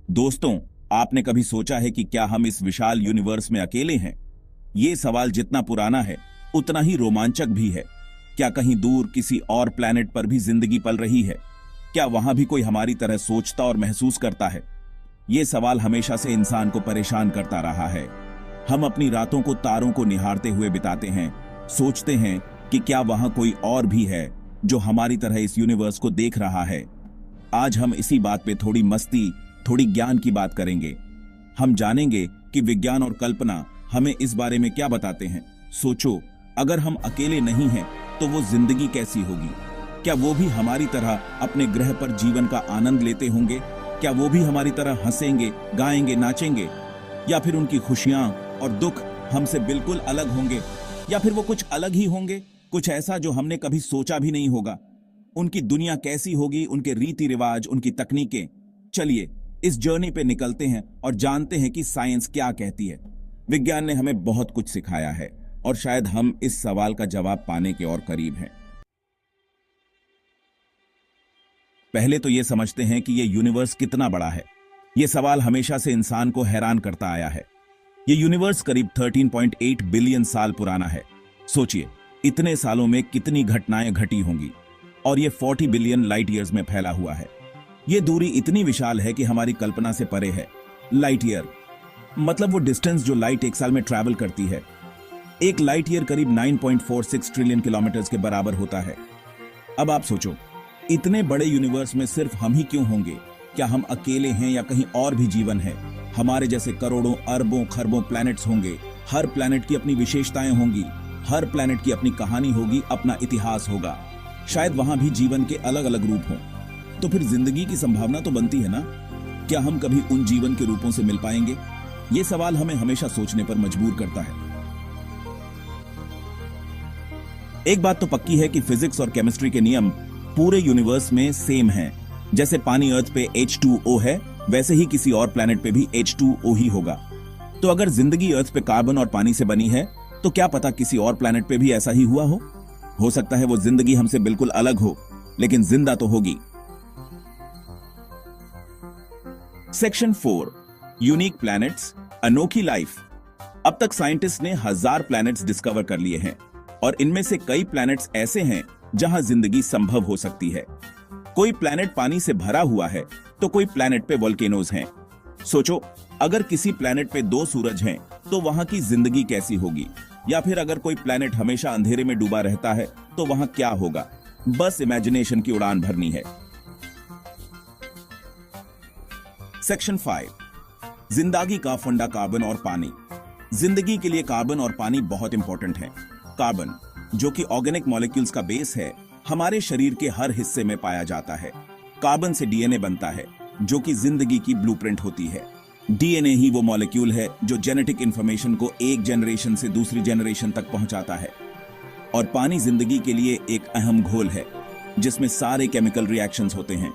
दोस्तों, आपने कभी सोचा है कि क्या हम इस विशाल यूनिवर्स में अकेले हैं? ये सवाल जितना पुराना है उतना ही रोमांचक भी है। क्या कहीं दूर किसी और प्लैनेट पर भी जिंदगी पल रही है? क्या वहां भी कोई हमारी तरह सोचता और महसूस करता है? ये सवाल हमेशा से इंसान को परेशान करता रहा है। हम अपनी रातों को तारों को निहारते हुए बिताते हैं, सोचते हैं कि क्या वहां कोई और भी है जो हमारी तरह इस यूनिवर्स को देख रहा है। आज हम इसी बात पे थोड़ी मस्ती, थोड़ी ज्ञान की बात करेंगे। हम जानेंगे कि विज्ञान और कल्पना हमें इस बारे में क्या बताते हैं। सोचो, अगर हम अकेले नहीं हैं तो वो जिंदगी कैसी होगी? क्या वो भी हमारी तरह अपने ग्रह पर जीवन का आनंद लेते होंगे? क्या वो भी हमारी तरह हंसेंगे, गाएंगे, नाचेंगे? या फिर उनकी खुशियां और दुख हमसे बिल्कुल अलग होंगे? या फिर वो कुछ अलग ही होंगे, कुछ ऐसा जो हमने कभी सोचा भी नहीं होगा? उनकी दुनिया कैसी होगी, उनके रीति रिवाज, उनकी तकनीकें? चलिए इस जर्नी पे निकलते हैं और जानते हैं कि साइंस क्या कहती है। विज्ञान ने हमें बहुत कुछ सिखाया है और शायद हम इस सवाल का जवाब पाने के और करीब हैं। पहले तो ये समझते हैं कि ये यूनिवर्स कितना बड़ा है। ये सवाल हमेशा से इंसान को हैरान करता आया है। ये यूनिवर्स करीब 13.8 बिलियन साल पुराना है। सोचिए, इतने सालों में कितनी घटनाएं घटी होंगी। और ये 40 बिलियन लाइट ईयर्स में फैला हुआ है। ये दूरी इतनी विशाल है कि हमारी कल्पना से परे है। लाइट ईयर मतलब वो डिस्टेंस जो लाइट एक साल में ट्रैवल करती है। एक लाइट ईयर करीब 9.46 ट्रिलियन किलोमीटर के बराबर होता है। अब आप सोचो, इतने बड़े यूनिवर्स में सिर्फ हम ही क्यों होंगे? क्या हम अकेले हैं या कहीं और भी जीवन है? हमारे जैसे करोड़ों, अरबों, खरबों प्लैनेट्स होंगे। हर प्लैनेट की अपनी विशेषताएं होंगी, हर प्लैनेट की अपनी कहानी होगी, अपना इतिहास होगा। शायद वहां भी जीवन के अलग अलग रूप हों। तो फिर जिंदगी की संभावना तो बनती है ना? क्या हम कभी उन जीवन के रूपों से मिल पाएंगे? ये सवाल हमें हमेशा सोचने पर मजबूर करता है। एक बात तो पक्की है कि फिजिक्स और केमिस्ट्री के नियम पूरे यूनिवर्स में सेम हैं। जैसे पानी अर्थ पे H2O है, वैसे ही किसी और प्लैनेट पे भी H2O ही होगा। तो अगर जिंदगी अर्थ पे कार्बन और पानी से बनी है, तो क्या पता किसी और प्लैनेट पे भी ऐसा ही हुआ हो? हो सकता है वो जिंदगी हमसे बिल्कुल अलग हो, लेकिन जिंदा तो होगी। सेक्शन 4, यूनिक प्लैनेट्स, अनोखी लाइफ। अब तक साइंटिस्ट ने 1000 प्लैनेट्स डिस्कवर कर लिए हैं और इनमें से कई प्लैनेट्स ऐसे हैं जहां जिंदगी संभव हो सकती है। कोई प्लैनेट पानी से भरा हुआ है तो कोई प्लैनेट पे वोल्केनोज हैं। सोचो, अगर किसी प्लैनेट पे 2 सूरज हैं तो वहां की जिंदगी कैसी होगी? या फिर अगर कोई प्लैनेट हमेशा अंधेरे में डूबा रहता है तो वहां क्या होगा? बस इमेजिनेशन की उड़ान भरनी है। सेक्शन 5, जिंदगी का फंडा कार्बन और पानी। जिंदगी के लिए कार्बन और पानी बहुत इंपॉर्टेंट है। कार्बन, जो कि ऑर्गेनिक मॉलिक्यूल्स का बेस है, हमारे शरीर के हर हिस्से में पाया जाता है। कार्बन से डीएनए बनता है, जो कि जिंदगी की ब्लूप्रिंट होती है। डीएनए ही वो मॉलिक्यूल है जो जेनेटिक इंफॉर्मेशन को एक जनरेशन से दूसरी जनरेशन तक पहुंचाता है। और पानी जिंदगी के लिए एक अहम घोल है, जिसमें सारे केमिकल रिएक्शंस होते हैं।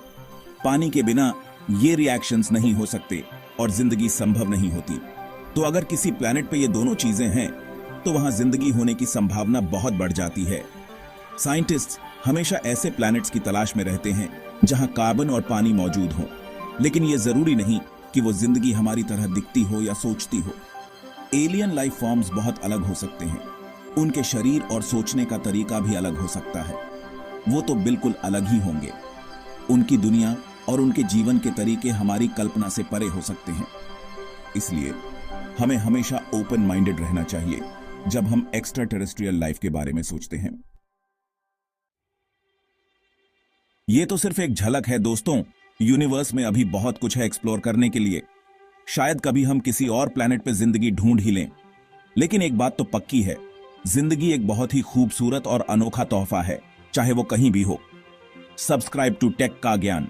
पानी के बिना ये रिएक्शंस नहीं हो सकते और जिंदगी संभव नहीं होती। तो अगर किसी प्लैनेट पे ये दोनों चीजें हैं, तो वहां जिंदगी होने की संभावना बहुत बढ़ जाती है। साइंटिस्ट हमेशा ऐसे प्लैनेट्स की तलाश में रहते हैं जहां कार्बन और पानी मौजूद हो, लेकिन यह जरूरी नहीं कि वो जिंदगी हमारी तरह दिखती हो या सोचती हो। एलियन लाइफ फॉर्म्स बहुत अलग हो सकते हैं। उनके शरीर और सोचने का तरीका भी अलग हो सकता है। वो तो बिल्कुल अलग ही होंगे। उनकी दुनिया और उनके जीवन के तरीके हमारी कल्पना से परे हो सकते हैं। इसलिए हमें हमेशा ओपन माइंडेड रहना चाहिए जब हम एक्स्ट्रा टेरेस्ट्रियल लाइफ के बारे में सोचते हैं। ये तो सिर्फ एक झलक है दोस्तों। यूनिवर्स में अभी बहुत कुछ है एक्सप्लोर करने के लिए। शायद कभी हम किसी और प्लैनेट पे जिंदगी ढूंढ ही लें। लेकिन एक बात तो पक्की है, जिंदगी एक बहुत ही खूबसूरत और अनोखा तोहफा है, चाहे वो कहीं भी हो। सब्सक्राइब टू टेक का ज्ञान।